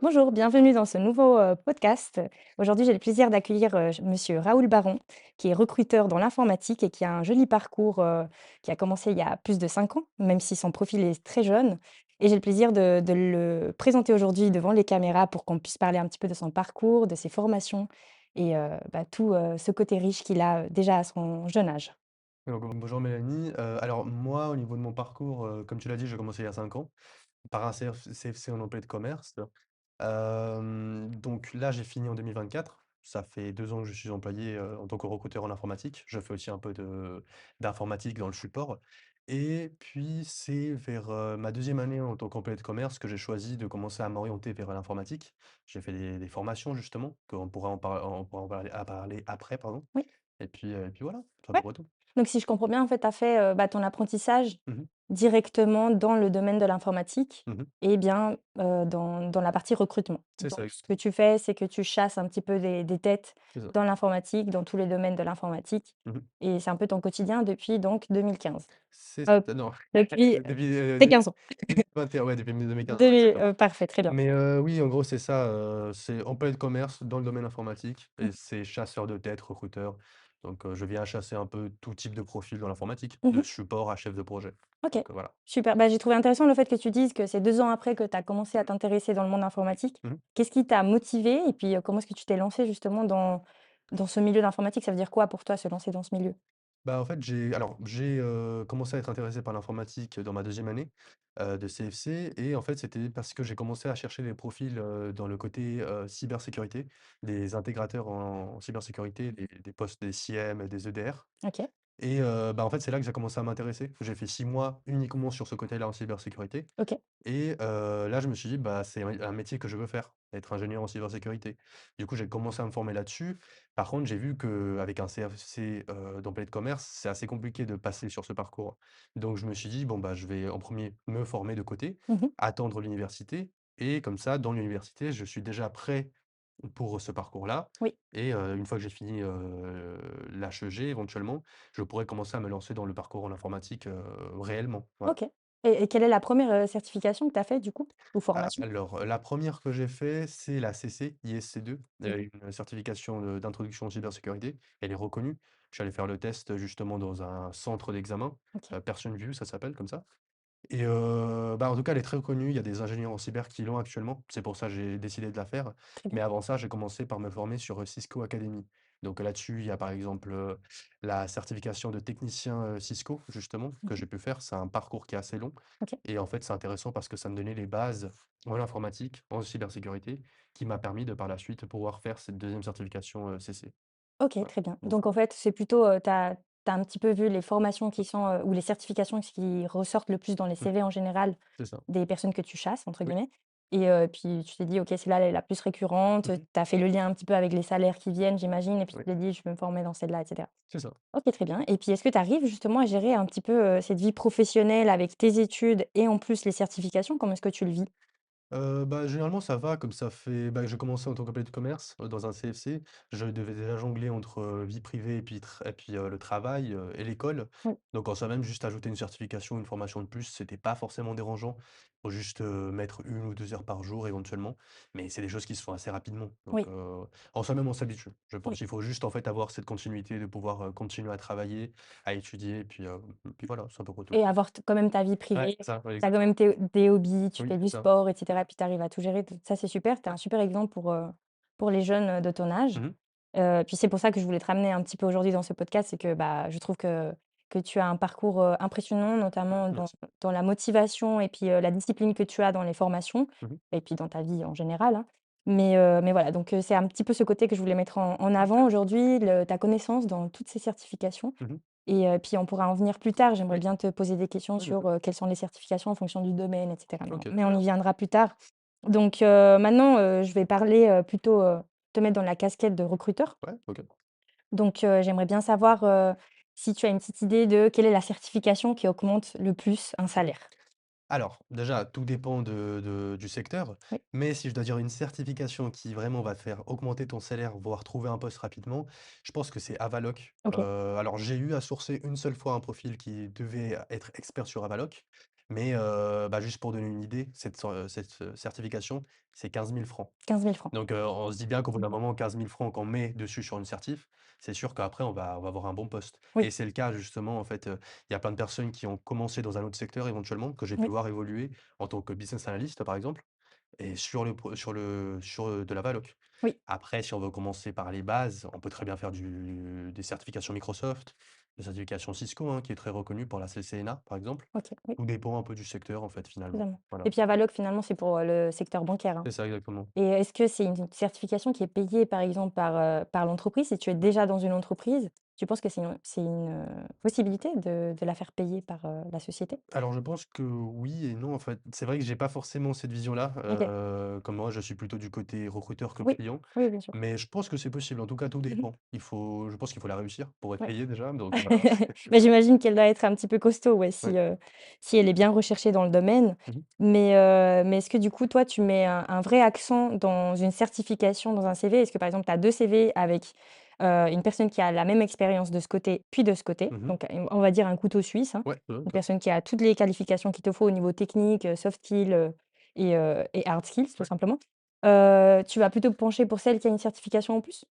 Bonjour, bienvenue dans ce nouveau podcast. Aujourd'hui, j'ai le plaisir d'accueillir Monsieur Raoul Baron, qui est recruteur dans l'informatique et qui a un joli parcours qui a commencé il y a plus de 5 ans, même si son profil est très jeune. Et j'ai le plaisir de le présenter aujourd'hui devant les caméras pour qu'on puisse parler un petit peu de son parcours, de ses formations et tout ce côté riche qu'il a déjà à son jeune âge. Donc, bonjour Mélanie. Alors moi, au niveau de mon parcours, comme tu l'as dit, j'ai commencé il y a 5 ans par un CFC en employé de commerce. Donc là, j'ai fini en 2024. Ça fait 2 ans que je suis employé, en tant que recruteur en informatique. Je fais aussi un peu de d'informatique dans le support et puis c'est vers, ma deuxième année en tant qu'employé de commerce que j'ai choisi de commencer à m'orienter vers l'informatique. J'ai fait des formations justement, qu'on pourra on pourra en parler après, pardon, Oui. et puis voilà, c'est à peu Ouais. près tout. Donc si je comprends bien, en fait, tu as fait, ton apprentissage Mmh. directement dans le domaine de l'informatique Mmh. et bien, dans la partie recrutement. C'est Donc ça, ce que tu fais, c'est que tu chasses un petit peu des têtes c'est ça. dans l'informatique, dans tous les domaines de l'informatique Mmh. et c'est un peu ton quotidien depuis donc 2015? C'est Heu, ça, non, depuis, depuis, tes 15 ans? 2021, ouais, depuis 2015, ouais, 2000, exactement. parfait, très bien. Mais oui, en gros, c'est ça, c'est employé de commerce dans le domaine informatique Mmh. et c'est chasseur de tête, recruteur. Donc je viens chasser un peu tout type de profil dans l'informatique, Mmh de mh. support à chef de projet. OK, Donc voilà. super. Bah, j'ai trouvé intéressant le fait que tu dises que c'est 2 ans après que tu as commencé à t'intéresser dans le monde informatique. Mmh. Qu'est-ce qui t'a motivé et puis, comment est-ce que tu t'es lancé justement dans ce milieu d'informatique? Ça veut dire quoi pour toi se lancer dans ce milieu? Bah, en fait, j'ai commencé à être intéressé par l'informatique dans ma deuxième année, de CFC et en fait, c'était parce que j'ai commencé à chercher des profils, dans le côté, cybersécurité, des intégrateurs en cybersécurité, des postes des CIEM, des EDR. OK. Et bah, en fait, c'est là que j'ai commencé à m'intéresser. J'ai fait 6 mois uniquement sur ce côté-là en cybersécurité OK. et là, je me suis dit: «Bah, c'est un métier que je veux faire, être ingénieur en cybersécurité». Du coup, j'ai commencé à me former là-dessus. Par contre, j'ai vu qu'avec un CFC, d'employé de commerce, c'est assez compliqué de passer sur ce parcours. Donc je me suis dit: «Bon, bah, je vais en premier me former de côté, Mmh. attendre l'université et comme ça, dans l'université, je suis déjà prêt pour ce parcours-là Oui. et une fois que j'ai fini, l'HEG éventuellement, je pourrais commencer à me lancer dans le parcours en informatique, réellement, voilà. OK. Et quelle est la première certification que tu as fait du coup? Ou formation? Alors, la première que j'ai fait, c'est la CC, ISC2, OK. une certification, d'introduction en cybersécurité. Elle est reconnue. Je suis allé faire le test, justement dans un centre d'examen, OK. PersonVue, ça s'appelle comme ça et bah, en tout cas, elle est très reconnue. Il y a des ingénieurs en cyber qui l'ont actuellement. C'est pour ça que j'ai décidé de la faire. Très Mais bien. avant ça, j'ai commencé par me former sur, Cisco Academy. Donc là-dessus, il y a par exemple, la certification de technicien, Cisco justement que Mmh. j'ai pu faire. C'est un parcours qui est assez long OK. et en fait, c'est intéressant parce que ça me donnait les bases en informatique, en cybersécurité, qui m'a permis de par la suite pouvoir faire cette deuxième certification, CC. OK, Voilà, très bien. donc Donc en fait, c'est plutôt, tu as un petit peu vu les formations qui sont, ou les certifications qui ressortent le plus dans les mmh, CV en général c'est ça. des personnes que tu «chasses» entre Oui. guillemets et puis tu t'es dit: «OK, celle-là, elle est la plus récurrente». Mmh. Tu as fait le lien un petit peu avec les salaires qui viennent, j'imagine et puis tu Oui, t'es dit: «Je vais me former dans celle-là» et cetera. c'est ça. OK, très bien et puis est-ce que tu arrives justement à gérer un petit peu, cette vie professionnelle avec tes études et en plus les certifications? Comment est-ce que tu le vis? Bah, généralement, ça va, comme ça fait bah, j'ai commencé en tant qu'employé de commerce, dans un CFC. Je devais déjà jongler entre, vie privée et puis, le travail, et l'école. Oui, Donc en soi même, juste ajouter une certification, une formation de plus, c'était pas forcément dérangeant. Faut juste, mettre 1 ou 2 heures par jour éventuellement, mais c'est des choses qui se font assez rapidement. Donc oui, en soi même, on s'habitue. Je pense oui qu'il faut juste, en fait, avoir cette continuité de pouvoir, continuer à travailler, à étudier et puis voilà, c'est à peu près tout. et avoir t quand même ta vie Ouais, privée. c'est ça, ouais, Tu as quand même exactement. des hobbies, tu Oui, fais c'est du ça. sport et cetera, puis tu arrives à tout gérer. Ça, c'est super, tu es un super exemple pour les jeunes, de ton âge. Mmh. Puis c'est pour ça que je voulais te ramener un petit peu aujourd'hui dans ce podcast, c'est que, bah, je trouve que tu as un parcours, impressionnant, notamment Merci. dans la motivation et puis, la discipline que tu as dans les formations Mmh. et puis dans ta vie en général, hein. Mais voilà, donc c'est un petit peu ce côté que je voulais mettre en avant OK. aujourd'hui, ta connaissance dans toutes ces certifications Mmh. et puis on pourra en venir plus tard. J'aimerais Oui. bien te poser des questions Ouais, bien sur, sûr. quelles sont les certifications en fonction du domaine et cetera, mais OK, mais très on y bien. viendra plus tard. Donc maintenant, je vais parler, plutôt, te mettre dans la casquette de recruteur. Ouais, OK. Donc j'aimerais bien savoir, si tu as une petite idée de quelle est la certification qui augmente le plus un Mmh. salaire? Alors, déjà, tout dépend du secteur, Oui, mais si je dois dire une certification qui vraiment va te faire augmenter ton salaire, voire trouver un poste rapidement, je pense que c'est Avaloq. OK. Alors j'ai eu à sourcer une seule fois un profil qui devait être expert sur Avaloq, Mais bah, juste pour donner une idée, cette certification, c'est 15 000 francs. 15 000 francs. Donc on se dit bien qu'au bout d'un moment 15 000 francs qu'on met dessus sur une certif, c'est sûr qu'après on va avoir un bon poste Oui, et c'est le cas justement en fait, il y a plein de personnes qui ont commencé dans un autre secteur éventuellement, que j'ai pu oui, voir évoluer en tant que business analyst par exemple et sur de la Valoc. oui. Après si on veut commencer par les bases, on peut très bien faire des certifications Microsoft, des certifications Cisco, hein, qui est très reconnue pour la CCNA par exemple. OK, oui, Tout dépend un peu du secteur en fait finalement. totalement. Voilà. Et puis Avaloq, finalement, c'est pour, le secteur bancaire, hein? C'est ça exactement. Et est-ce que c'est une certification qui est payée, par exemple, par l'entreprise? Si tu es déjà dans une entreprise, tu penses que c'est une possibilité de la faire payer par, la société? Alors je pense que oui et non, en fait. C'est vrai que j'ai pas forcément cette vision-là, OK. comme moi je suis plutôt du côté recruteur que Oui. client, Oui, bien sûr. mais je pense que c'est possible. En tout cas, tout Mmh mh. dépend. Je pense qu'il faut la réussir pour être Ouais. payé déjà, donc voilà. Bah, j'imagine qu'elle doit être un petit peu costaud, ouais, Ouais. si elle est bien recherchée dans le domaine. Mmh mh. Mais est-ce que du coup, toi, tu mets un vrai accent dans une certification, dans un CV? Est-ce que, par exemple, tu as 2 CV avec, une personne qui a la même expérience de ce côté, puis de ce côté, Mmh. donc on va dire un couteau suisse, hein. Ouais, Une personne qui a toutes les qualifications qu'il te faut au niveau technique, soft skills, et hard skills, tout ouais. simplement. Tu vas plutôt pencher pour celle qui a une certification en plus?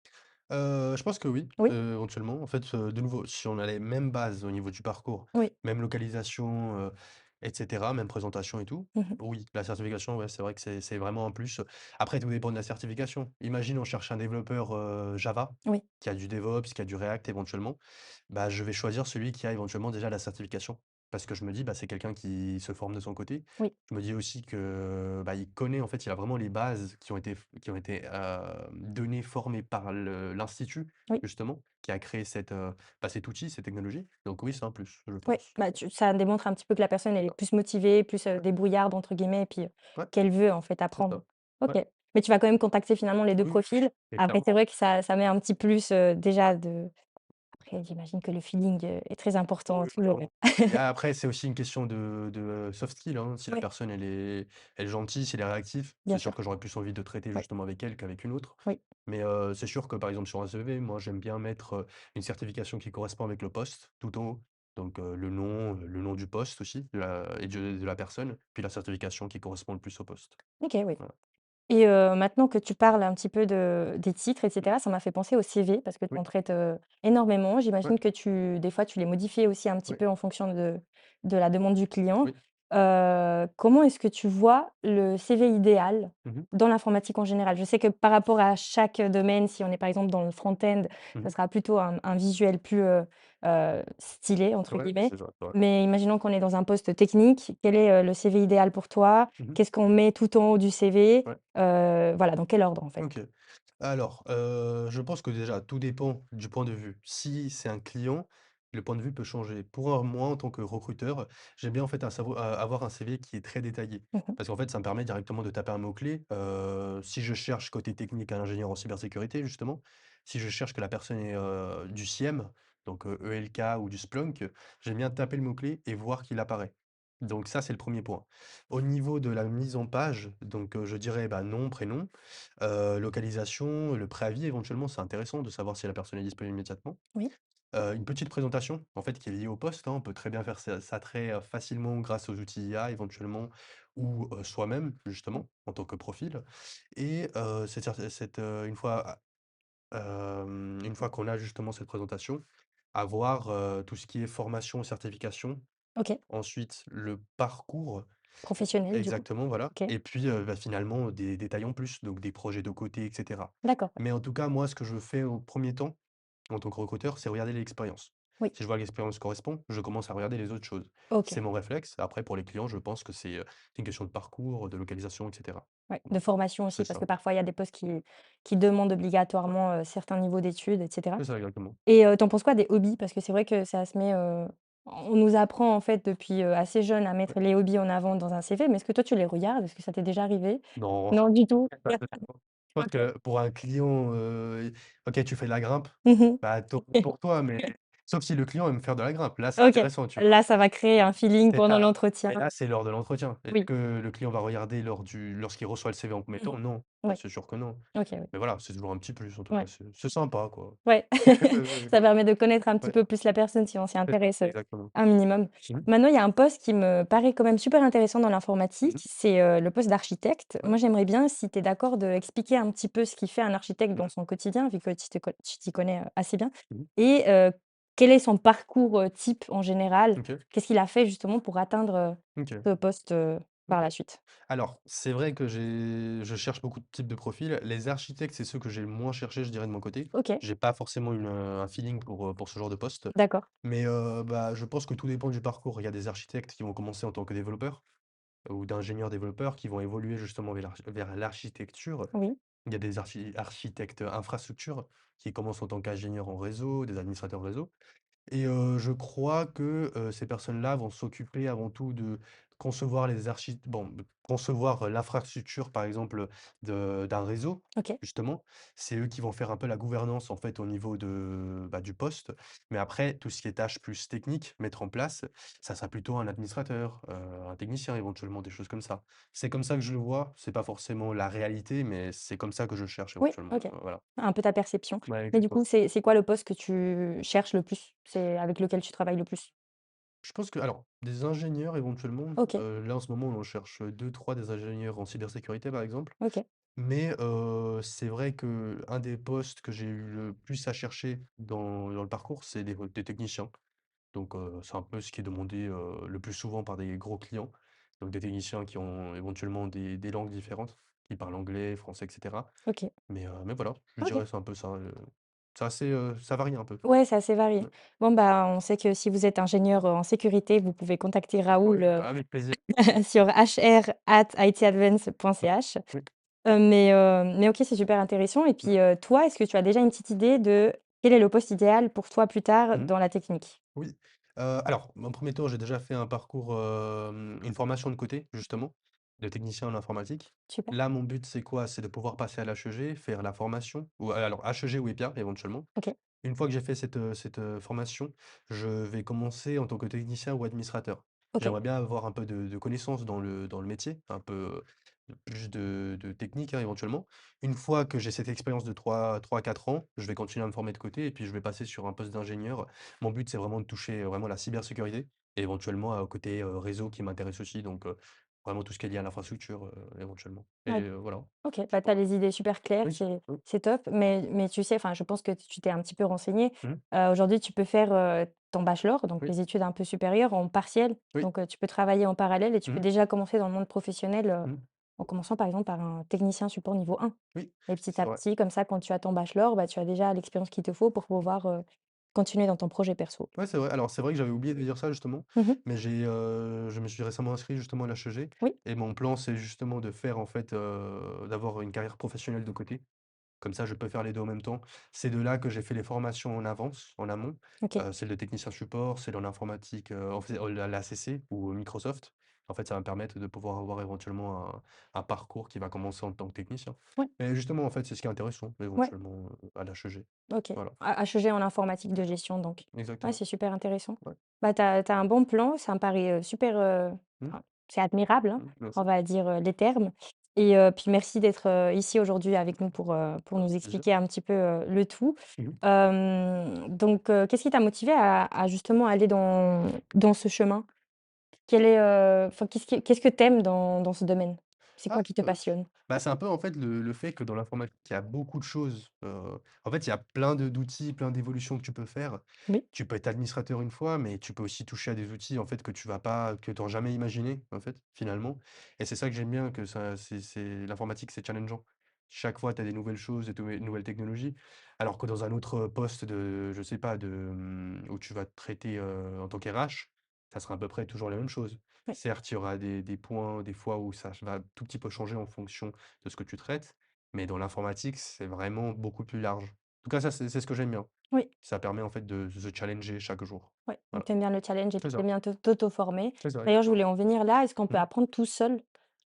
Je pense que oui, Oui? éventuellement. En fait, de nouveau, si on a les mêmes bases au niveau du parcours, Oui. même localisation, et cetera, même présentation et tout, Mmh mh. oui, la certification, ouais, c'est vrai que c'est vraiment un plus. Après, tout dépend de la certification. Imagine, on cherche un développeur, Java, Oui, qui a du DevOps, qui a du React éventuellement, bah, je vais choisir celui qui a éventuellement déjà la certification. Parce que je me dis, bah, c'est quelqu'un qui se forme de son côté. oui. Je me dis aussi que, bah, il connaît, en fait, il a vraiment les bases données, formées par l'institut, Oui. justement, qui a créé bah, cet outil, cette technologie. Donc oui, c'est un plus, je Ouais, pense. bah, ça démontre un petit peu que la personne, elle est Ça. plus motivée, plus, «débrouillarde» entre guillemets et puis, Ouais, qu'elle veut en fait c'est apprendre. ça. OK. Ouais. Mais tu vas quand même contacter finalement les 2 Oui, profils. et Après c'est clairement. vrai que ça met un petit plus, Ouais. déjà de après j'imagine que le feeling, est très important Oui, toujours. clairement. Et après, c'est aussi une question de soft skill, hein. Si la Oui, personne, elle est gentille, si elle est réactive, bien c'est sûr sûr. que j'aurais plus envie de traiter Oui, justement avec elle qu'avec une autre. oui. Mais c'est sûr que, par exemple, sur un CV, moi, j'aime bien mettre, une certification qui correspond avec le poste, tout en haut. Donc le nom du poste aussi, de la personne, puis la certification qui correspond le plus au poste. OK, oui. Voilà. Et maintenant que tu parles un petit peu des titres et Mmh. cetera, ça m'a fait penser au CV parce que tu Oui, en traites, énormément. ouais, J'imagine que des fois, tu les modifies aussi un petit oui, peu en fonction de la demande du client. oui. Comment est-ce que tu vois le CV idéal Mmh mh. dans l'informatique en général? Je sais que par rapport à chaque domaine, si on est par exemple dans le front-end, ça Mmh. sera plutôt un visuel plus, «stylé» entre Ouais, guillemets. c'est vrai, c'est vrai. Mais imaginons qu'on est dans un poste technique, quel est, le CV idéal pour toi? Mmh mh. Qu'est-ce qu'on met tout en haut du CV? Ouais. Voilà, dans quel ordre en fait? OK. Alors, je pense que déjà, tout dépend du point de vue. Si c'est un client, le point de vue peut changer. Pour, moi, en tant que recruteur, j'aime bien, en fait, avoir un CV qui est très détaillé. Mmh mh. Parce qu'en fait, ça me permet directement de taper un mot-clé. Si je cherche côté technique un ingénieur en cybersécurité, justement, si je cherche que la personne ait, du SIEM, donc, ELK ou du Splunk, j'aime bien taper le mot-clé et voir qu'il apparaît. Donc ça, c'est le premier point. Au niveau de la mise en page, donc, je dirais, bah, nom, prénom. Localisation, le préavis éventuellement, c'est intéressant de savoir si la personne est disponible immédiatement. Oui. Une petite présentation, en fait, qui est liée au poste, hein. On peut très bien faire ça très, facilement grâce aux outils IA éventuellement ou, soi-même Oui. justement, en tant que profil et une fois qu'on a justement cette présentation, avoir, tout ce qui est formation, certification. OK. Ensuite, le parcours. Professionnel du coup? Exactement, voilà OK. et puis, bah, finalement, des détails en plus, donc des projets de côté et cetera. D'accord, ouais. Mais en tout cas, moi, ce que je fais au premier temps, en tant que recruteur, c'est regarder l'expérience. Oui. Si je vois que l'expérience correspond, je commence à regarder les autres choses. OK. C'est mon réflexe. Après, pour les clients, je pense que c'est une question de parcours, de localisation et cetera. Ouais, de Voilà, formation c'est aussi parce ça. que parfois il y a des postes qui demandent Ouais, obligatoirement, certains niveaux d'études et cetera. c'est ça exactement. Et tu penses quoi des hobbies? Parce que c'est vrai que ça se met, on nous apprend en fait depuis, assez jeune à Ouais. mettre les hobbies en avant dans un CV, mais est-ce que toi tu les regardes? Est-ce que ça t'est déjà arrivé? Non, Non du tout? pas spécialement. Je pense OK. que pour un client, OK, tu fais de la grimpe, Mmh mh. bah, tant pis pour toi, mais Sauf si le client aime faire de la grimpe, là, c'est OK, intéressant, tu vois? là, ça va créer un feeling C'est pendant ça. l'entretien. Mais là, c'est lors de l'entretien. Est-ce Oui. que le client va regarder lorsqu'il reçoit le CV en 1 Mmh. temps? Non, ça Ouais. c'est sûr que non. OK, oui. Mais voilà, c'est toujours un petit plus en tout cas, Ouais. c'est sympa quoi. Ouais. Ouais, Ça permet de connaître un petit ouais, peu plus la personne si on s'y c'est ça, intéresse, exactement. un minimum. Mmh. Maintenant, il y a un poste qui me paraît quand même super intéressant dans Mmh l'informatique, mh. c'est, le poste d'architecte. Ouais. Moi, j'aimerais bien, si tu es d'accord, d'expliquer un petit peu ce qui fait un architecte Mmh dans mh. son quotidien, vu que tu t'y connais, assez bien Mmh mh. et quel est son parcours, type en général? OK, Qu'est-ce qu'il a fait justement pour atteindre, OK, ce poste, par OK. la suite? Alors, c'est vrai que je cherche beaucoup de types de profils. Les architectes, c'est ceux que j'ai le moins cherché, je dirais, de mon côté. OK, J'ai pas forcément un feeling pour ce genre de poste. d'accord. Mais, bah, je pense que tout dépend du parcours. Il y a des architectes qui vont commencer en tant que développeurs ou d'ingénieurs développeurs qui vont évoluer justement vers l'architecture. Oui, Il y a des architectes infrastructures qui commencent en tant qu'ingénieurs en réseau, des administrateurs réseau. Et je crois que, ces personnes-là vont s'occuper avant tout de concevoir de concevoir, l'infrastructure par exemple, d'un réseau, OK. justement. C'est eux qui vont faire un peu la gouvernance en fait au niveau du poste. Mais après tout ce qui est tâches plus techniques, mettre en place, ça sera plutôt un administrateur, un technicien éventuellement, des choses comme ça. C'est comme ça que je le vois, c'est pas forcément la réalité, mais c'est comme ça que je cherche Oui, éventuellement, OK. voilà. Un peu ta perception. Ouais, Mais du exactement. coup, c'est quoi le poste que tu cherches le plus? C'est avec lequel tu travailles le plus? Je pense que alors, des ingénieurs éventuellement, OK, là en ce moment on en cherche, 2-3 des ingénieurs en cybersécurité par exemple. OK, Mais, c'est vrai que un des postes que j'ai eu le plus à chercher dans le parcours, c'est des techniciens. Donc, c'est un peu ce qui est demandé, le plus souvent par des gros clients. Donc des techniciens qui ont éventuellement des langues différentes, qui parlent anglais, français et cetera. OK, Mais voilà, je OK. dirais c'est un peu ça, c'est assez, ça varie un peu. Ouais, c'est assez varié. Ouais. Bon, bah, on sait que si vous êtes ingénieur, en sécurité, vous pouvez contacter Raoul, Ouais, avec plaisir. sur hr@itadvance.ch. Oui. Mais OK, c'est super intéressant et Mmh. puis, toi, est-ce que tu as déjà une petite idée de quel est le poste idéal pour toi plus tard Mmh. dans la technique? Oui, alors, en 1er temps, j'ai déjà fait un parcours, une formation de côté, justement, de technicien en informatique. Super, Là, mon but, c'est quoi? C'est de pouvoir passer à l'HEG, faire la formation ou alors HEG ou EPIA, éventuellement. OK, Une fois que j'ai fait cette formation, je vais commencer en tant que technicien ou administrateur. OK, J'aimerais bien avoir un peu de connaissances dans le métier, un peu, plus de technique, hein, éventuellement. Une fois que j'ai cette expérience de 3 4 ans, je vais continuer à me former de côté et puis je vais passer sur un poste d'ingénieur. Mon but, c'est vraiment de toucher, vraiment la cybersécurité et éventuellement, côté, réseau qui m'intéresse aussi, donc vraiment tout ce qui est lié à l'infrastructure, éventuellement et ouais. voilà. OK, bah, tu as les idées super claires, Oui, oui. c'est top, mais tu sais, enfin, je pense que tu t'es un petit peu renseigné. Mmh. Aujourd'hui, tu peux faire, ton bachelor, donc Oui, les études un peu supérieures en partiel, oui. donc tu peux travailler en parallèle et tu peux Mmh. déjà commencer dans le monde professionnel, Mmh. en commençant par exemple par un technicien support niveau 1 Oui, et petit c'est à vrai. petit, comme ça, quand tu as ton bachelor, bah, tu as déjà l'expérience qu'il te faut pour pouvoir, continuer dans ton projet perso. Ouais, c'est vrai. Alors, c'est vrai que j'avais oublié de dire ça justement, Mmh. mais je me suis récemment inscrit justement à l'HEG Oui, et mon plan, c'est justement de faire en fait, d'avoir une carrière professionnelle de côté. Comme ça, je peux faire les 2 en même temps. C'est de là que j'ai fait les formations en avance, en amont, OK, celle de technicien support, celle en informatique, en fait, la ACC ou Microsoft. En fait, ça va me permettre de pouvoir avoir éventuellement un parcours qui va commencer en tant que technicien. ouais, Mais justement, en fait, c'est ce qui est intéressant ouais. éventuellement, à l'HEG. OK. Voilà, HEG en informatique de gestion donc. Ouais, exactement. c'est super intéressant. Ouais. Bah, tu as un bon plan, ça me paraît, super, Mmh, enfin, c'est admirable, hein, on merci. va dire, les termes et puis merci d'être, ici aujourd'hui avec nous pour nous Avec plaisir. expliquer un petit peu, le tout. Mmh mh. Donc qu'est-ce qui t'a motivé à justement aller dans ce chemin? Quel est, enfin, qu'est-ce que tu aimes dans ce domaine? C'est quoi Ah, qui te passionne? bah, c'est un peu, en fait, le fait que dans l'informatique, il y a beaucoup de choses, en fait, il y a plein d'outils, plein d'évolutions que tu peux faire. Oui, Tu peux être administrateur une fois, mais tu peux aussi toucher à des outils, en fait, que tu aurais jamais imaginé, en fait, finalement et c'est ça que j'aime bien, que ça c'est l'informatique, c'est challengeant. Chaque fois, tu as des nouvelles choses, des nouvelles technologies, alors que dans un autre poste je sais pas, où tu vas traiter, en tant qu'RH, ça sera à peu près toujours la même chose. oui, Certes, il y aura des points, des fois, où ça va tout petit peu changer en fonction de ce que tu traites, mais dans l'informatique, c'est vraiment beaucoup plus large. En tout cas, ça, c'est ce que j'aime bien. oui. Ça permet, en fait, de se challenger chaque jour. Ouais, donc Voilà, tu aimes bien le challenge et c'est puis tu aimes ça, bien t'auto-former. c'est ça, D'ailleurs, je exactement. voulais en venir là, est-ce qu'on peut Mmh. apprendre tout seul?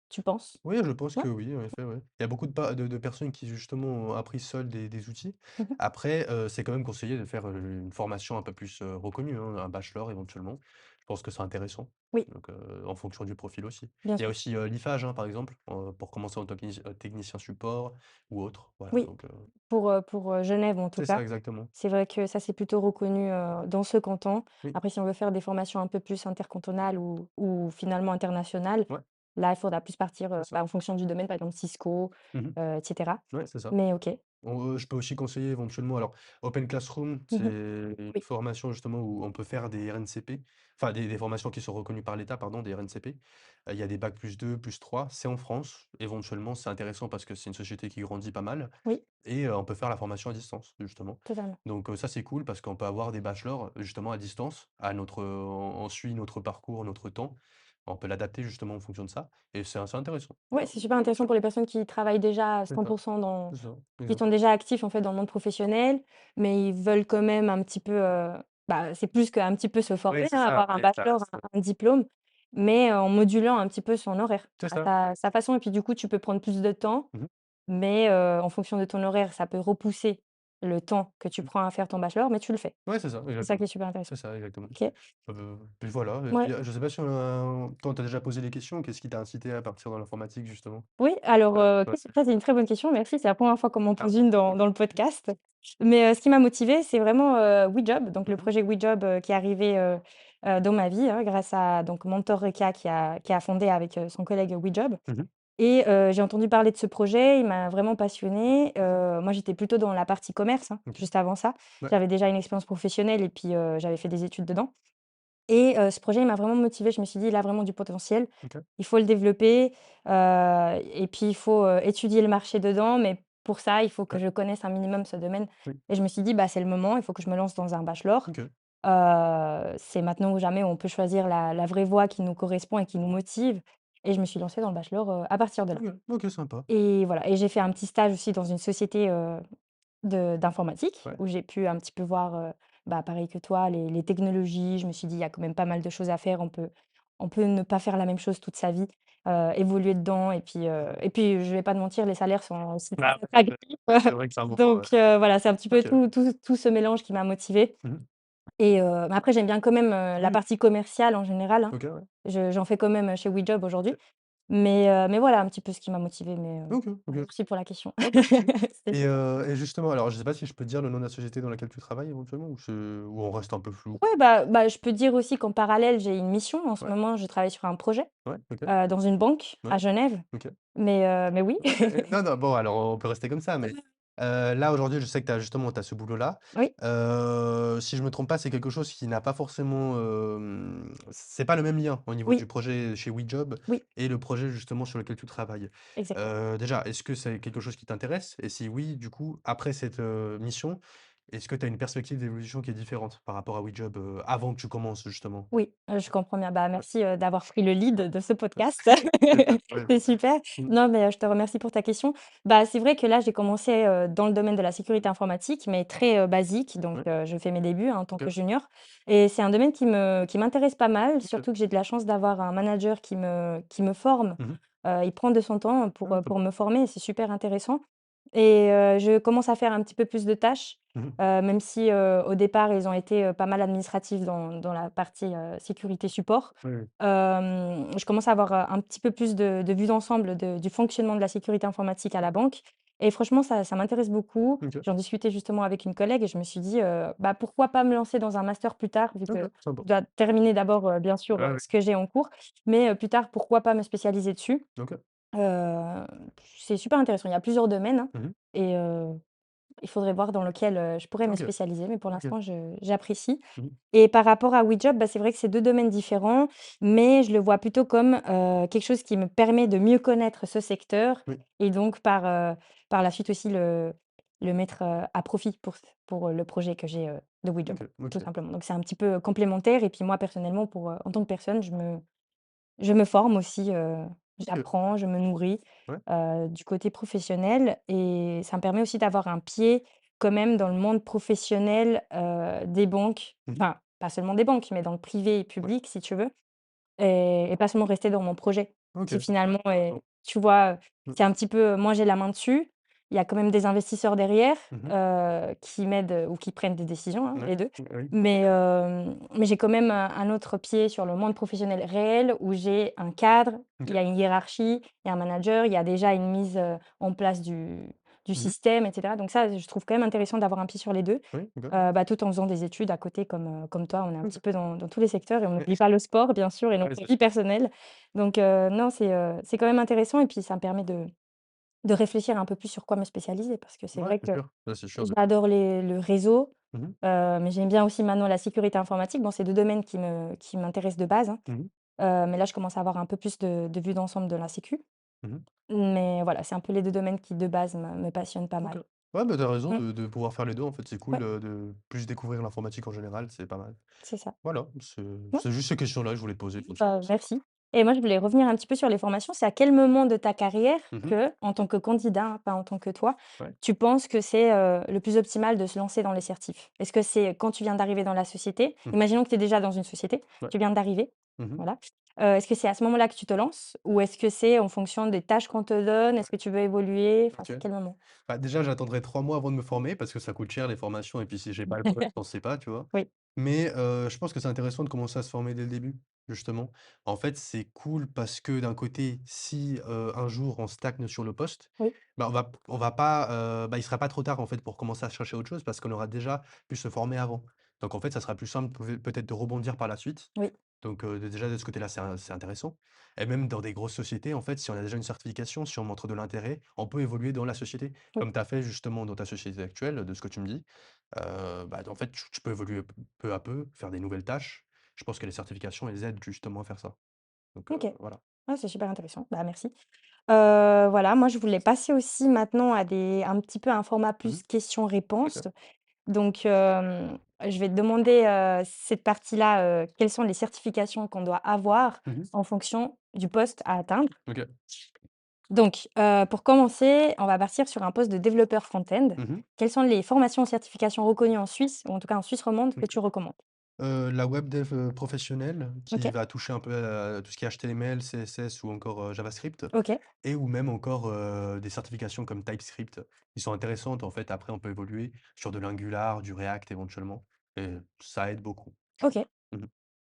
tu penses? Oui, je pense Ouais? que oui, en effet, ouais. Il y a beaucoup de personnes qui justement ont appris seules des outils. Mmh. Après, c'est quand même conseillé de faire, une formation un peu plus, reconnue, hein, un bachelor éventuellement. Je pense que c'est intéressant, Oui, donc en fonction du profil aussi. bien Il y a sûr. aussi, l'IFAGE, hein, par exemple, pour commencer en technicien support ou autre, voilà Oui, donc pour Genève en tout c'est ça cas. exactement. C'est vrai que ça, c'est plutôt reconnu, dans ce canton. Oui, Après, si on veut faire des formations un peu plus intercantonales ou finalement internationales, ouais, là, il faudra plus partir, c'est ça. bah, en fonction du domaine, par exemple Cisco, Mmh. et cetera. Ouais, c'est ça. Mais OK. Je peux aussi conseiller éventuellement alors Open Classroom, c'est Mmh. une Oui, formation justement où on peut faire des RNCP, enfin des formations qui sont reconnues par l'État, pardon, des RNCP. Il y a des bac+2, +3, c'est en France. Éventuellement, c'est intéressant parce que c'est une société qui grandit pas mal oui, et on peut faire la formation à distance, justement. totalement. Donc ça, c'est cool parce qu'on peut avoir des bachelors, justement à distance, à notre on suit notre parcours, notre temps. On peut l'adapter justement en fonction de ça et c'est intéressant. Ouais, c'est super intéressant pour les personnes qui travaillent déjà à C'est ça, 100 dans c'est ça, qui sont exactement. déjà actifs, en fait, dans le monde professionnel, mais ils veulent quand même un petit peu, bah, c'est plus qu'un petit peu se Oui, former, c'est hein, ça, avoir un mais ça bachelor, reste un diplôme, mais en modulant un petit peu son horaire c'est à ça. sa façon et puis, du coup, tu peux prendre plus de temps, Mmh. mais en fonction de ton horaire, ça peut repousser le temps que tu Mmh. prends à faire ton bachelor, mais tu le fais. Ouais, c'est ça, C'est ça exactement. qui est super intéressant. C'est ça, exactement. OK. Puis voilà et Ouais. puis, je sais pas si, toi, on t'a déjà posé des questions? Qu'est-ce qui t'a incité à partir dans l'informatique, justement? Oui, alors, Ouais. ça, c'est une très bonne question, merci. C'est la première fois qu'on m'en Ah, pose une OK. dans le podcast. Mais, ce qui m'a motivée, c'est vraiment, WeJob, donc le Mmh. projet WeJob, qui est arrivé, dans ma vie, hein, grâce à donc Mentor Reka qui a fondé avec, son collègue WeJob Mmh. et j'ai entendu parler de ce projet, il m'a vraiment passionnée. Moi, j'étais plutôt dans la partie commerce, hein, OK. juste avant ça. Ouais. J'avais déjà une expérience professionnelle et puis, j'avais fait des études dedans. Et ce projet, il m'a vraiment motivée. Je me suis dit: «Il a vraiment du potentiel, OK. il faut le développer, et puis il faut, étudier le marché dedans, mais pour ça, il faut que Ouais. je connaisse un minimum ce domaine». Oui. Et je me suis dit: «Bah, c'est le moment, il faut que je me lance dans un bachelor». OK. C'est maintenant ou jamais où on peut choisir la vraie voie qui nous correspond et qui nous motive et je me suis lancée dans le bachelor, à partir de là. OK. OK, sympa. Et voilà, et j'ai fait un petit stage aussi dans une société, d'informatique Ouais. où j'ai pu un petit peu voir, bah, pareil que toi, les technologies. Je me suis dit: «Il y a quand même pas mal de choses à faire. On peut ne pas faire la même chose toute sa vie, évoluer dedans» et puis je vais pas te mentir, les salaires sont aussi très Ah ouais, attractifs. c'est vrai que c'est un moment, Donc voilà, c'est un petit peu OK. tout ce mélange qui m'a motivée Mmh. et mais après j'aime bien quand même, la Oui. partie commerciale en général, hein. OK, ouais. J'en fais quand même, chez WeJob aujourd'hui. OK. Mais voilà un petit peu ce qui m'a motivée, mais OK, OK. merci pour la question. Ouais, pas de souci. C'était super. Et justement, alors je sais pas si je peux dire le nom de la société dans laquelle tu travailles éventuellement ou on reste un peu flou? Ouais, bah, je peux dire aussi qu'en parallèle, j'ai une mission. En ce Ouais, moment, je travaille sur un projet, ouais, OK, dans une banque ouais, à Genève, OK. mais oui. OK et non, non, bon, alors on peut rester comme ça, mais là, aujourd'hui, je sais que tu as justement, tu as ce boulot-là. Oui, Si je me trompe pas, c'est quelque chose qui n'a pas forcément, c'est pas le même lien au niveau du oui, projet chez WeJob oui, et le projet justement sur lequel tu travailles. exactement. Déjà, est-ce que c'est quelque chose qui t'intéresse? Et si oui, du coup, après cette, mission, est-ce que tu as une perspective d'évolution qui est différente par rapport à WeJob, avant que tu commences justement? Oui, je comprends bien. Bah, Ouais, merci, d'avoir pris le lead de ce ouais. podcast. C'est ça, ouais. C'est super. Mmh. Non, mais, je te remercie pour ta question. Bah, c'est vrai que là, j'ai commencé, dans le domaine de la sécurité informatique, mais très, basique, donc Ouais, je fais mes débuts, hein, en tant OK, que junior et c'est un domaine qui m'intéresse pas mal, OK. surtout que j'ai de la chance d'avoir un manager qui me forme. Mmh mh. Il prend de son temps Ah, top. pour me former et c'est super intéressant et je commence à faire un petit peu plus de tâches, Mmh mh. même si, au départ, ils ont été, pas mal administratifs dans la partie, sécurité support. Oui, oui. Je commence à avoir, un petit peu plus de vue d'ensemble du fonctionnement de la sécurité informatique à la banque et franchement, ça m'intéresse beaucoup. OK. J'en discutais justement avec une collègue et je me suis dit, «Bah, pourquoi pas me lancer dans un master plus tard?» vu OK, que sympa. je dois terminer d'abord, bien sûr, Ah oui. ce que j'ai en cours, mais plus tard, pourquoi pas me spécialiser dessus? OK. Heu, c'est super intéressant. Il y a plusieurs domaines, hein Mmh mh. et il faudrait voir dans lequel, je pourrais me OK, spécialiser, mais pour OK. l'instant, j'apprécie Mmh mh. et par rapport à WeJob, bah, c'est vrai que c'est 2 domaines différents, mais je le vois plutôt comme, quelque chose qui me permet de mieux connaître ce secteur Oui. et donc par la suite aussi le mettre, à profit pour le projet que j'ai, de WeJob, OK, tout OK. simplement. Donc c'est un petit peu complémentaire et puis moi personnellement en tant que personne, je me forme aussi, OK. j'apprends, je me nourris, Ouais. du côté professionnel et ça me permet aussi d'avoir un pied quand même dans le monde professionnel, des banques. Mmh mh. Enfin, pas seulement des banques, mais dans le privé et Ouais. public si tu veux et pas seulement rester dans mon projet. qui OK. finalement est Intéressant. tu vois, Mmh. c'est un petit peu moi j'ai la main dessus. Il y a quand même des investisseurs derrière, Mmh mh. qui m'aident, ou qui prennent des décisions, hein, Ouais. les 2. Oui. Mais j'ai quand même un autre pied sur le monde professionnel réel où j'ai un cadre, il OK. y a une hiérarchie, il y a un manager, il y a déjà une mise, en place du Mmh mh. système et cetera. Donc ça, je trouve quand même intéressant d'avoir un pied sur les 2, Oui, OK. bah, tout en faisant des études à côté comme toi. On est un OK. petit peu dans tous les secteurs et on Ouais. n'oublie pas le sport bien sûr et Ouais, notre c'est vie sûr. personnelle. Donc non, c'est quand même intéressant et puis ça me permet de réfléchir un peu plus sur quoi me spécialiser parce que c'est Ouais, vrai c'est que sûr. Ça, c'est sûr. j'adore le réseau, Mmh mh. mais j'aime bien aussi maintenant la sécurité informatique. Bon, c'est 2 domaines qui m'intéressent de base, hein, Mmh mh. mais là, je commence à avoir un peu plus de vue d'ensemble de la sécu. Mmh mh. Mais voilà, c'est un peu les 2 domaines qui, de base, me passionnent pas OK. mal. Ouais, bah, tu as raison Mmh, de pouvoir faire les 2 en fait, c'est cool, ouais, de plus découvrir l'informatique en général, c'est pas mal. c'est ça. Voilà, Ouais, c'est juste ces questions-là que je voulais te poser comme ça, bah, c'est merci et moi, je voulais revenir un petit peu sur les formations. C'est à quel moment de ta carrière mmh mh. que, en tant que candidat, hein, pas en tant que toi, Ouais. tu penses que c'est, le plus optimal de se lancer dans les certifs? Est-ce que c'est quand tu viens d'arriver dans la société? Mmh. Imaginons que tu es déjà dans une société, Ouais. tu viens d'arriver, Mmh mh. voilà. Est-ce que c'est à ce moment-là que tu te lances ou est-ce que c'est en fonction des tâches qu'on te donne? Ouais. Est-ce que tu veux évoluer? Enfin, OK. c'est quel moment? Bah, déjà, j'attendrai 3 mois avant de me former parce que ça coûte cher les formations et puis si j'ai pas le poste, on sait pas, tu vois? Oui, Mais je pense que c'est intéressant de commencer à se former dès le début, justement. En fait, c'est cool parce que d'un côté, si, un jour on stagne sur le poste, oui, bah, on va pas, bah, il sera pas trop tard, en fait, pour commencer à chercher autre chose parce qu'on aura déjà pu se former avant. Donc en fait, ça sera plus simple peut-être de rebondir par la suite. oui, Donc déjà de ce côté-là, c'est intéressant et même dans des grosses sociétés, en fait, si on a déjà une certification, si on montre de l'intérêt, on peut évoluer dans la société. oui, Comme tu as fait justement dans ta société actuelle, de ce que tu me dis. Bah, en fait, tu peux évoluer peu à peu, faire des nouvelles tâches. Je pense que les certifications, elles aident justement à faire ça. Donc OK. voilà. Ah, c'est super intéressant. Bah, merci. Voilà, moi, je voulais passer aussi maintenant à des un petit peu un format Mmh mh. plus questions-réponses. OK. Donc, je vais te demander, cette partie-là, quelles sont les certifications qu'on doit avoir Mmh mh. en fonction du poste à atteindre? OK. Donc, pour commencer, on va partir sur un poste de développeur front-end. Mmh mh. Quelles sont les formations ou certifications reconnues en Suisse, ou en tout cas en Suisse romande, que OK. tu recommandes? La web dev, professionnelle qui OK, va toucher un peu à tout ce qui est HTML, CSS ou encore, JavaScript OK, et ou même encore, des certifications comme TypeScript qui sont intéressantes en fait. Après on peut évoluer sur de l'Angular, du React éventuellement et ça aide beaucoup. OK. Mmh mh.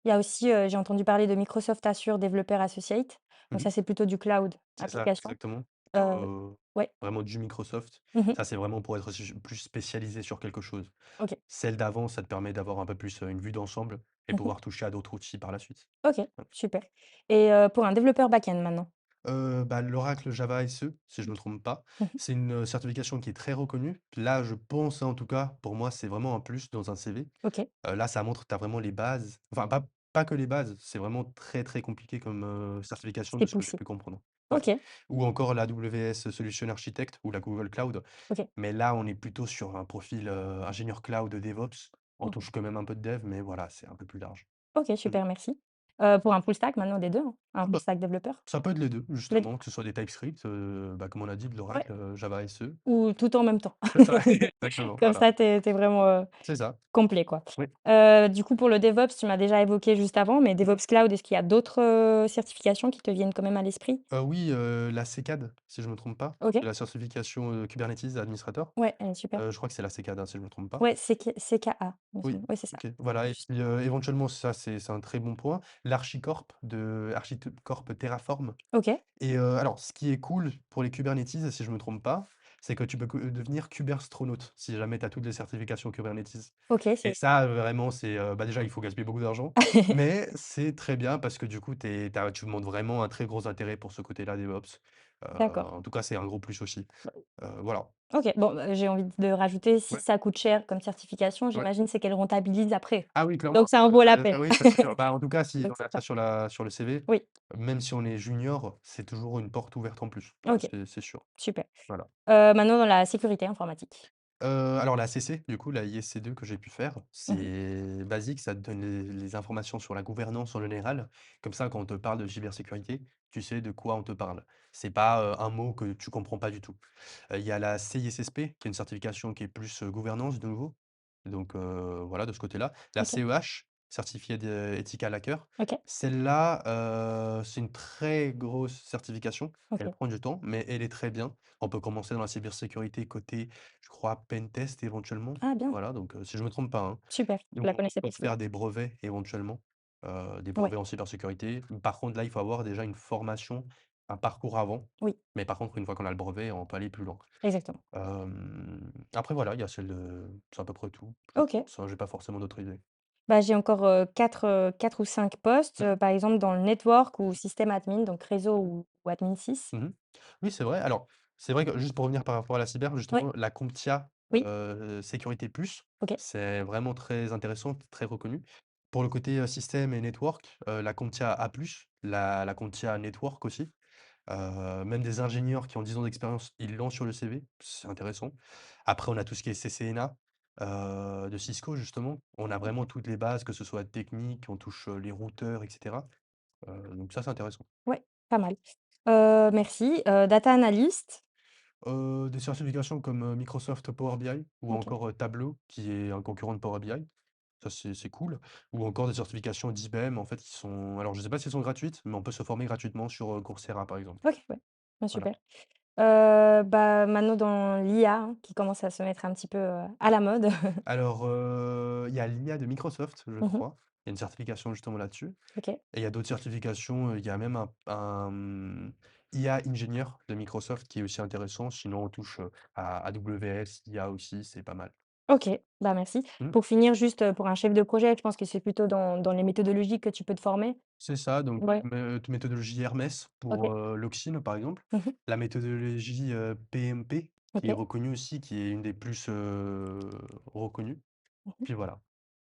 Il y a aussi, j'ai entendu parler de Microsoft Azure Developer Associate. Donc Mmh mh. ça, c'est plutôt du cloud C'est ça, application. exactement. Heu, ouais. Vraiment du Microsoft. Mmh. Ça, c'est vraiment pour être plus spécialisé sur quelque chose. OK. Celle d'avant, ça te permet d'avoir un peu plus, une vue d'ensemble et Mmh. pouvoir toucher à d'autres outils par la suite. OK, Ouais. super et pour un développeur back-end maintenant? Bah, l'Oracle Java SE, si je me trompe pas, Mmh. c'est une, certification qui est très reconnue. Là, je pense, hein, en tout cas, pour moi, c'est vraiment un plus dans un CV. OK, Là, ça montre que tu as vraiment les bases, enfin pas que les bases, c'est vraiment très, très compliqué comme, certification de c'est ce que j'ai poussé. pu comprendre. Ouais. OK, Ou encore la AWS Solution Architect ou la Google Cloud. OK. Mais là, on est plutôt sur un profil, ingénieur cloud DevOps. On Mmh. touche quand même un peu de dev, mais voilà, c'est un peu plus large. OK, Mmh. super, merci. Pour un full stack maintenant des 2, hein? Un Ah full bah, stack développeur? ça peut être les 2 Les 2? justement, que ce soit des TypeScript, bah, comme on a dit, de Ouais, l'Oracle, Java SE. ou tout en même temps? C'est ça, exactement, Comme voilà. ça, tu es vraiment, C'est ça. complet, quoi. Oui. Du coup, pour le DevOps, tu m'as déjà évoqué juste avant, mais Mmh. DevOps Cloud, est-ce qu'il y a d'autres, certifications qui te viennent quand même à l'esprit? Oui, la CCAD, si je me trompe pas. OK. C'est la certification, Kubernetes administrateur. Ouais, elle est super. Je crois que c'est la CCAD, hein, si je me trompe pas. Ouais, CKA, il me Oui, semble. Ouais, c'est ça. OK, voilà et Juste. puis, éventuellement ça c'est un très bon point. L'Archicorp de Archicorp Terraform. OK, Et alors ce qui est cool pour les Kubernetes, si je me trompe pas, c'est que tu peux devenir Kuberstronaute si jamais tu as toutes les certifications Kubernetes. OK, Et c'est ça, vraiment, c'est, bah, déjà, il faut gaspiller beaucoup d'argent, mais c'est très bien parce que du coup, tu montres vraiment un très gros intérêt pour ce côté-là DevOps. d'accord. En tout cas, c'est un gros plus aussi. Voilà. OK, bon, j'ai envie de rajouter, si Ouais, ça coûte cher comme certification, ouais. j'imagine c'est qu'elle rentabilise après. Ah oui, clairement. Donc ça en vaut la peine. Oui, ça c'est sûr. Bah, en tout cas, si Donc on c'est a ça ça. sur le CV, Oui, même si on est junior, c'est toujours une porte ouverte en plus. Ça, OK, c'est sûr. super. Voilà. Maintenant dans la sécurité informatique. Alors la CC, du coup, la ISC2 que j'ai pu faire, Mmh. c'est basique, ça te donne les informations sur la gouvernance en général. Comme ça, quand on te parle de cybersécurité, tu sais de quoi on te parle. C'est pas, un mot que tu comprends pas du tout. Il y a la CISSP, qui est une certification qui est plus, gouvernance de nouveau. Donc voilà, de ce côté-là. La OK. CEH certifié de Ethical Hacker. OK, Celle-là, c'est une très grosse certification. Elle OK. prend du temps, mais elle est très bien. On peut commencer dans la cybersécurité côté, je crois, pentest éventuellement. Ah bien, Voilà, donc si je me trompe pas, hein. super, je Donc la on connaissais pas peut celle-là. faire des brevets éventuellement, des Ouais, brevets en cybersécurité. Par contre, là, il faut avoir déjà une formation, un parcours avant. oui, Mais par contre, une fois qu'on a le brevet, on peut aller plus loin. exactement. Après voilà, il y a celle de c'est à peu près tout, je OK. pense, hein, j'ai pas forcément d'autres idées. Bah, j'ai encore, 4 ou 5 postes, Mmh. par exemple dans le network ou système admin, donc réseau ou admin 6. Mmh. Oui, c'est vrai. Alors, c'est vrai que juste pour revenir par rapport à la cyber, Ouais, justement, la CompTIA, oui, Sécurité Plus, OK, c'est vraiment très intéressant, très reconnu. Pour le côté, système et network, la CompTIA A+, la CompTIA Network aussi. Même des ingénieurs qui ont 10 ans d'expérience, ils l'ont sur le CV, c'est intéressant. Après, on a tout ce qui est CCNA, de Cisco justement. On a vraiment toutes les bases, que ce soit technique, on touche, les routeurs et cetera. Donc ça, c'est intéressant. ouais, pas mal. Merci, data analyst, Des certifications comme, Microsoft Power BI ou OK, encore, Tableau qui est un concurrent de Power BI. Ça, c'est cool. Ou encore des certifications d'IBM en fait qui sont alors je sais pas si elles sont gratuites, mais on peut se former gratuitement sur, Coursera par exemple. OK, ouais, bah, Voilà. super. Bah, maintenant dans l'IA, hein, qui commence à se mettre un petit peu, à la mode. Alors, il y a l'IA de Microsoft, je Mmh. crois. Il y a une certification justement là-dessus OK, et il y a d'autres certifications, il y a même un IA ingénieur de Microsoft qui est aussi intéressant. Sinon on touche, à AWS, IA aussi, c'est pas mal. OK, bah, merci. Mmh. Pour finir, juste, pour un chef de projet, je pense que c'est plutôt dans les méthodologies que tu peux te former? C'est ça, donc Ouais, méthodologie Hermès pour, OK. l'Oxine par exemple. Mmh. La méthodologie, PMP qui est OK. reconnue aussi, qui est une des plus, reconnues. Mmh. Puis voilà.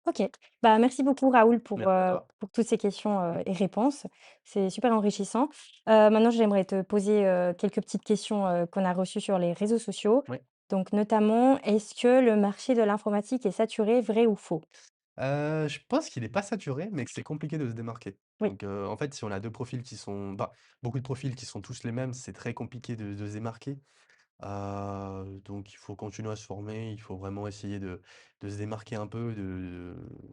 OK. Bah, merci beaucoup Raoul Merci à toi. pour toutes ces questions, Mmh. et réponses. C'est super enrichissant. Maintenant j'aimerais te poser, quelques petites questions, qu'on a reçues sur les réseaux sociaux. Oui. Donc notamment, est-ce que le marché de l'informatique est saturé, vrai ou faux? Je pense qu'il est pas saturé, mais que c'est compliqué de se démarquer. Oui. Donc, en fait, si on a 2 profils qui sont bah, beaucoup de profils qui sont tous les mêmes, c'est très compliqué de se démarquer. Donc il faut continuer à se former, il faut vraiment essayer de se démarquer un peu,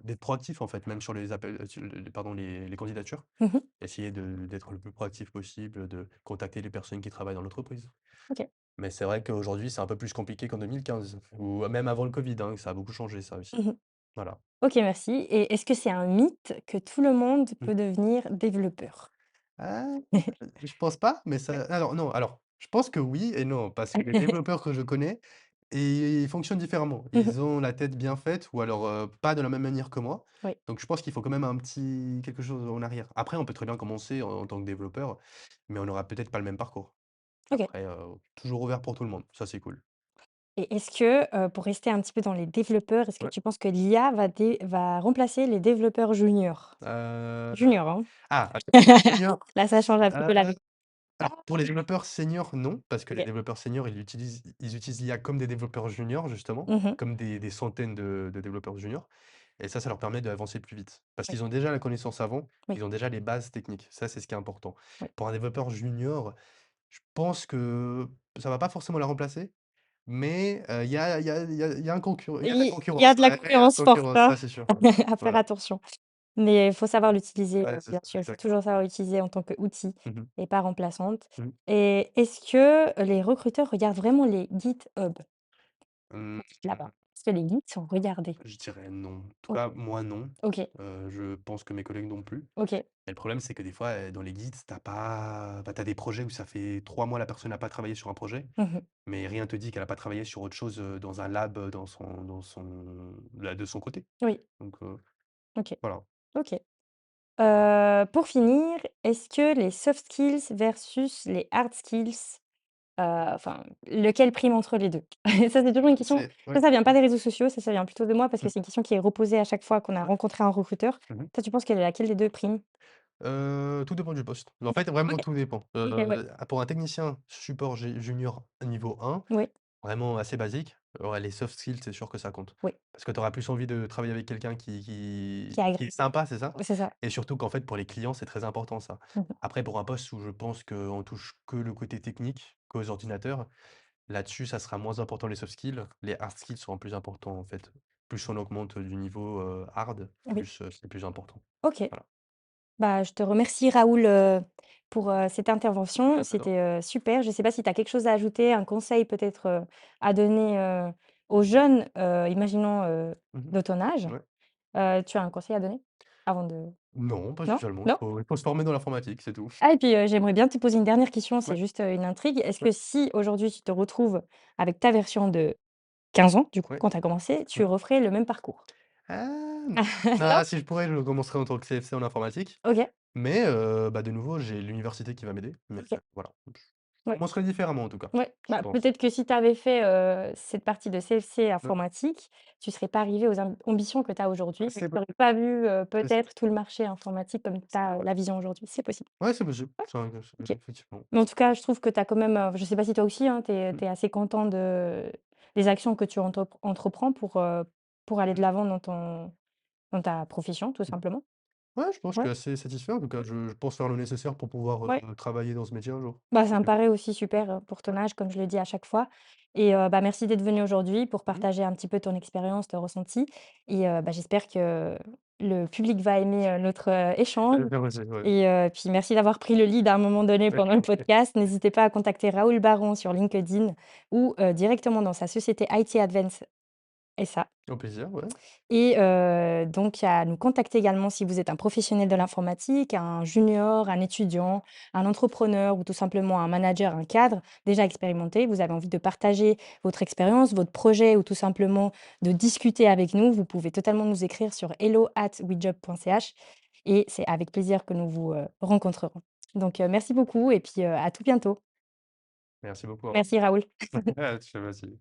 d'être proactif, en fait, même sur les appels, sur le pardon, les candidatures. Mmh. Essayer d'être le plus proactif possible, de contacter les personnes qui travaillent dans l'entreprise. OK. Mais c'est vrai qu'aujourd'hui, c'est un peu plus compliqué qu'en 2015 ou même avant le covid, hein, ça a beaucoup changé ça aussi. Mmh. Voilà. OK, merci, et est-ce que c'est un mythe que tout le monde Mmh. peut devenir développeur? Ah, je pense pas, mais ça alors non, alors je pense que oui et non, parce que les développeurs que je connais, ils fonctionnent différemment. Mmh. Ils ont la tête bien faite ou alors, pas de la même manière que moi. Oui. Donc je pense qu'il faut quand même un petit quelque chose en arrière. Après, on peut très bien commencer en tant que développeur, mais on aura peut-être pas le même parcours. OK. Après, toujours ouvert pour tout le monde, ça c'est cool. Et est-ce que, pour rester un petit peu dans les développeurs, est-ce que Ouais. tu penses que l'IA va remplacer les développeurs juniors? Heu, Juniors, hein? ah, junior, Là, ça change un petit peu la heu, vie. alors pour les développeurs seniors, non, parce que les OK. développeurs seniors, ils utilisent l'IA comme des développeurs juniors justement, Mmh. comme des centaines de développeurs juniors et ça leur permet d'avancer plus vite. Parce Oui, qu'ils ont déjà la connaissance avant, oui, ils ont déjà les bases techniques. Ça, c'est ce qui est important. oui. Pour un développeur junior, je pense que ça va pas forcément la remplacer, mais il y a un concurrent il y a de la Il y a concurrence. de la Ouais, il y a de la concurrence forte, concurrence, hein, ça c'est sûr. à faire Voilà. attention. Mais il faut savoir l'utiliser, Ouais, c'est bien ça, sûr. Il faut exactement. toujours savoir l'utiliser en tant qu'outil Mmh mh. et pas remplaçante. Mmh. Et est-ce que les recruteurs regardent vraiment les GitHub Mmh, quand là-bas? Est-ce que les guides sont regardés? je dirais non. En tout OK, cas, moi non. OK, Je pense que mes collègues non plus. OK. Et le problème, c'est que des fois, dans les guides, t'as pas bah, tu des projets où ça fait 3 mois, la personne n'a pas travaillé sur un projet, Mmh. mais rien te dit qu'elle a pas travaillé sur autre chose, dans un lab, dans son là, de son côté. Oui, Donc OK, voilà. OK. Pour finir, est-ce que les soft skills versus les hard skills, enfin, lequel prime entre les 2? Ça, c'est toujours une question, C'est ouais. ça vient pas des réseaux sociaux, ça vient plutôt de moi parce que Mmh. c'est une question qui est reposée à chaque fois qu'on a Ouais. rencontré un recruteur. Mmh. Toi, tu penses que laquelle des 2 prime? Tout dépend du poste. En fait, vraiment OK, tout dépend. OK, ouais. Pour un technicien support junior niveau 1, Oui, vraiment assez basique, ouais, les soft skills, c'est sûr que ça compte. oui, Parce que tu auras plus envie de travailler avec quelqu'un qui qui qui est qui est agréable. sympa, c'est ça? C'est ça. Et surtout qu'en fait, pour les clients, c'est très important ça. Mmh mh. Après, pour un poste où je pense qu'on touche que le côté technique, qu'aux ordinateurs, là-dessus, ça sera moins important les soft skills. Les hard skills seront plus importants, en fait, plus on augmente du niveau, hard, Oui, plus, c'est plus important. OK. Voilà. Bah, je te remercie Raoul, pour, cette intervention. Merci à toi. C'était, super. Je ne sais pas si tu as quelque chose à ajouter, un conseil peut-être, à donner, aux jeunes, imaginons, Mmh. de ton âge. Ouais. Tu as un conseil à donner? Avant de Non, pas non? spécialement, Non? il faut se former dans l'informatique, c'est tout. Ah et puis, j'aimerais bien te poser une dernière question, c'est Ouais, juste, une intrigue. Est-ce ouais, que si aujourd'hui tu te retrouves avec ta version de 15 ans, du coup, ouais, quand tu as commencé, tu ouais. referais le même parcours? Ah non! Non? Ah si je pourrais, je commencerai en tant que CFC en informatique, OK, mais bah, de nouveau, j'ai l'université qui va m'aider, mais OK, voilà. Je ouais. commencerai différemment en tout cas, Ouais, je bah, pense. peut-être que si tu avais fait, cette partie de CFC Ouais. informatique, tu serais pas arrivé aux ambitions que tu as aujourd'hui. Ouais, Tu c'est aurais possible, pas vu, c'est ça. peut-être tout le marché informatique comme tu as, Ouais. la vision aujourd'hui. C'est possible. Ouais, c'est possible, Ouais, c'est vrai que c'est OK. effectivement. Mais en tout cas, je trouve que tu as quand même, je sais pas si toi aussi, hein, tu Mmh, es assez content des actions que tu entreprends pour aller mmh, de l'avant dans ta profession, tout mmh. simplement. Ouais, je pense que Ouais, je suis assez satisfait en tout cas, je pense faire le nécessaire pour pouvoir, ouais. travailler dans ce métier un jour. Bah, ça me Super. paraît aussi super, pour ton Ouais. âge, comme je le dis à chaque fois et bah, merci d'être venu aujourd'hui pour Mmh. partager un petit peu ton expérience, ton ressenti et bah, j'espère que le public va aimer, notre, échange J'espère aussi, ouais. et puis merci d'avoir pris le lead à un moment donné pendant le podcast. N'hésitez pas à contacter Raoul Baron sur LinkedIn ou directement dans sa société IT Advance SA. Au plaisir, ouais. Et donc à nous contacter également si vous êtes un professionnel de l'informatique, un junior, un étudiant, un entrepreneur ou tout simplement un manager, un cadre déjà expérimenté. Vous avez envie de partager votre expérience, votre projet ou tout simplement de discuter avec nous. Vous pouvez totalement nous écrire sur hello@wejob.ch et c'est avec plaisir que nous vous, rencontrerons. Donc merci beaucoup et puis, à tout bientôt. Merci beaucoup, au revoir. Merci Raoul. Ouais, tu aussi.